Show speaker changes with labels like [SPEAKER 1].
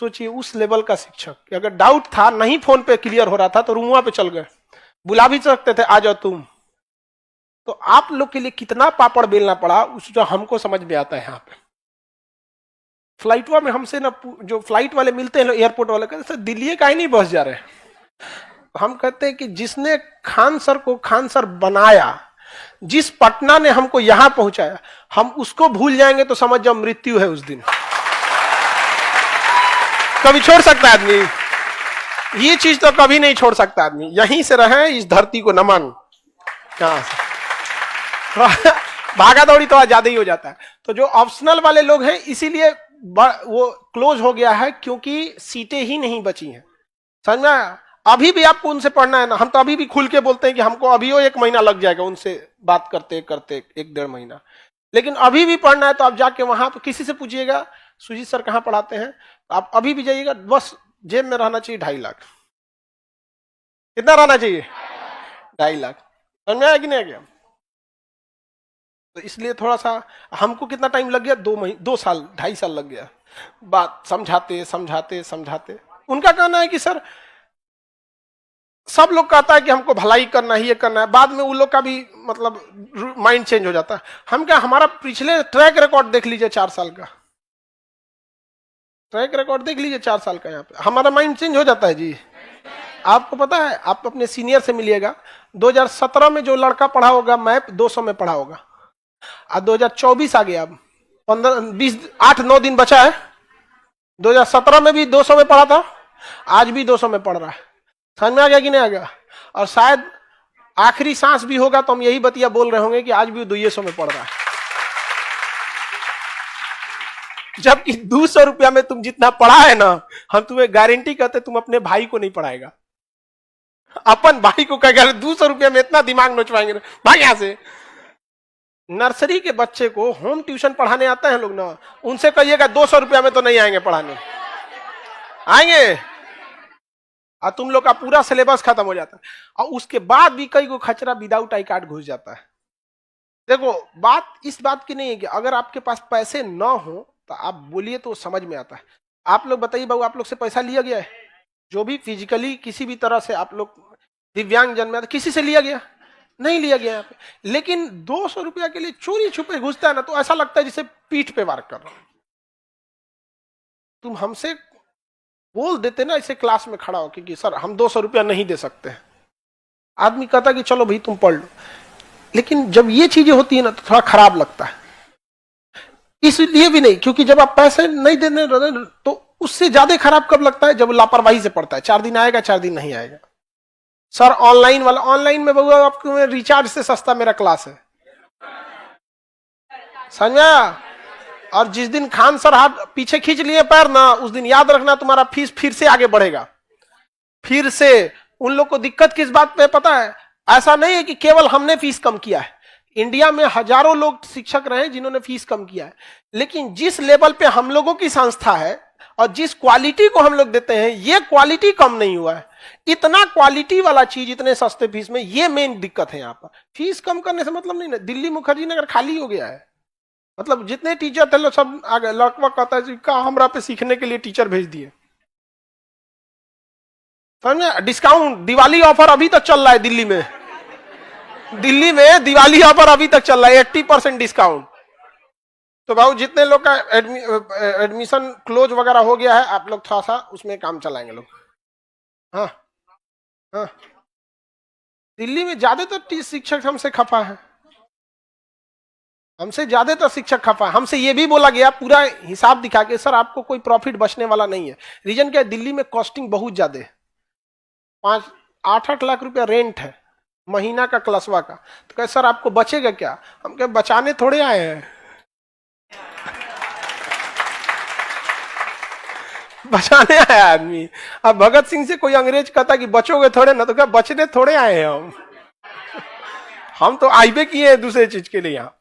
[SPEAKER 1] सोचिए उस लेवल का शिक्षक कि अगर डाउट था, नहीं फोन पे क्लियर हो रहा था तो रूमुआ पे चल गए, बुला भी सकते थे, आ जाओ तुम। तो आप लोग के लिए कितना पापड़ बेलना पड़ा, उस जो हमको समझ में आता है। यहाँ पे फ्लाइटवा में हमसे ना, जो फ्लाइट वाले मिलते हैं एयरपोर्ट वाले, कहते सर दिल्ली का ही नहीं बस जा रहे। हम कहते हैं कि जिसने खान सर को खान सर बनाया, जिस पटना ने हमको यहां पहुंचाया, हम उसको भूल जाएंगे तो समझ जाओ मृत्यु है उस दिन। कभी छोड़ सकता है आदमी ये चीज? तो कभी नहीं छोड़ सकता आदमी। यहीं से रहे, इस धरती को नमन। कहां से भागा दौड़ी तो ज्यादा ही हो जाता है। तो जो ऑप्शनल वाले लोग हैं इसीलिए वो क्लोज हो गया है, क्योंकि सीटें ही नहीं बची हैं। समझ में आया? अभी भी आपको उनसे पढ़ना है ना, हम तो अभी भी खुल के बोलते हैं कि हमको अभी 1 महीना लग जाएगा उनसे बात करते करते, 1-1.5 महीना। लेकिन अभी भी पढ़ना है तो आप जाके वहां पर किसी से पूछिएगा सुजीत सर कहाँ पढ़ाते हैं, आप अभी भी जाइएगा, बस जेब में रहना चाहिए 2.5 लाख। कितना रहना चाहिए? 2.5 लाख। समझ में आया कि नहीं आ गया? तो इसलिए थोड़ा सा हमको कितना टाइम लग गया, 2 साल 2.5 साल लग गया बात समझाते समझाते समझाते। उनका कहना है कि सर सब लोग कहता है कि हमको भलाई करना ही, ये करना है, बाद में उन लोग का भी मतलब माइंड चेंज हो जाता है। हम क्या, हमारा पिछले ट्रैक रिकॉर्ड देख लीजिए, 4 साल का ट्रैक रिकॉर्ड देख लीजिए, 4 साल का। यहाँ पे हमारा माइंड चेंज हो जाता है जी। आपको पता है, आप अपने सीनियर से मिलिएगा, 2017 में जो लड़का पढ़ा होगा मैप 200 में पढ़ा होगा, आज 2024 आ गया, अब 8-9 दिन बचा है। 2017 में भी 200 में पढ़ा था, आज भी 200 में पढ़ रहा है। समझ में आ गया कि नहीं आ गया? और शायद आखिरी सांस भी होगा तो हम यही बतिया बोल रहे होंगे कि आज भी 200 में पढ़ रहा है। जबकि 200 रुपया में तुम जितना पढ़ा है ना, हम तुम्हें गारंटी कहते तुम अपने भाई को नहीं पढ़ाएगा। अपन भाई को कहेगा 200 रुपया में इतना दिमाग नोचवाएंगे, भाग यहां से। नर्सरी के बच्चे को होम ट्यूशन पढ़ाने आते हैं लोग ना, उनसे कहिएगा 200 रुपया में तो नहीं आएंगे पढ़ाने, आएंगे? और तुम लोग का पूरा सिलेबस खत्म हो जाता है, और उसके बाद भी कई को खचरा विदाउट आई कार्ड घुस जाता है। देखो बात इस बात की नहीं है कि अगर आपके पास पैसे ना हो तो आप बोलिए तो समझ में आता है। आप लोग बताइए बाबू, आप लोग से पैसा लिया गया है? जो भी फिजिकली किसी भी तरह से आप लोग दिव्यांग जन में, किसी से लिया गया? नहीं लिया गया यहाँ पे। लेकिन 200 रुपया के लिए चोरी छुपे घुसता है ना, तो ऐसा लगता है जैसे पीठ पे वार कर रहा हूं। तुम हमसे बोल देते ना इसे क्लास में खड़ा हो कि सर हम 200 रुपया नहीं दे सकते हैं, आदमी कहता कि चलो भाई तुम पढ़ लो। लेकिन जब ये चीजें होती है ना तो थोड़ा खराब लगता है। इसलिए भी नहीं, क्योंकि जब आप पैसे नहीं देने तो उससे ज्यादा खराब कब लगता है, जब लापरवाही से पढ़ता है। 4 दिन आएगा, 4 दिन नहीं आएगा। सर ऑनलाइन वाला, ऑनलाइन में बउआ आपको रिचार्ज से सस्ता मेरा क्लास है, समझा? और जिस दिन खान सर हाथ पीछे खींच लिए पैर ना, उस दिन याद रखना तुम्हारा फीस फिर से आगे बढ़ेगा, फिर से। उन लोग को दिक्कत किस बात पे पता है? ऐसा नहीं है कि केवल हमने फीस कम किया है, इंडिया में हजारों लोग शिक्षक रहे जिन्होंने फीस कम किया है, लेकिन जिस लेवल पे हम लोगों की संस्था है और जिस क्वालिटी को हम लोग देते हैं, ये क्वालिटी कम नहीं हुआ है। इतना क्वालिटी वाला चीज इतने सस्ते फीस में, ये मेन दिक्कत है यहाँ पर। फीस कम करने से मतलब नहीं ना, दिल्ली मुखर्जी नगर खाली हो गया है, मतलब जितने टीचर थे लोग सब आ गए। लड़का कहता है का हमरा पे सीखने के लिए टीचर भेज दिए। समझे? डिस्काउंट, दिवाली ऑफर अभी तक चल रहा है दिल्ली में। दिल्ली में दिवाली ऑफर अभी तक चल रहा है, 80% डिस्काउंट। तो भाई जितने लोग का एडमिशन क्लोज वगैरह हो गया है, आप लोग थोड़ा सा उसमें काम चलाएंगे लोग। हाँ हाँ, दिल्ली में ज्यादातर शिक्षक हमसे खफा है, हमसे ज्यादातर शिक्षक खफा है। हमसे ये भी बोला गया पूरा हिसाब दिखा के, सर आपको कोई प्रॉफिट बचने वाला नहीं है। रीजन क्या है? दिल्ली में कॉस्टिंग बहुत ज्यादा है, 5-8 लाख रुपया रेंट है महीना का क्लासवा का। तो कहे सर आपको बचेगा क्या? हम कहे बचाने थोड़े आए हैं, बचाने आया आदमी। अब भगत सिंह से कोई अंग्रेज कहता कि बचोगे थोड़े ना, तो क्या बचने थोड़े आए हैं हम तो आईबे किए हैं दूसरे चीज के लिए यहाँ।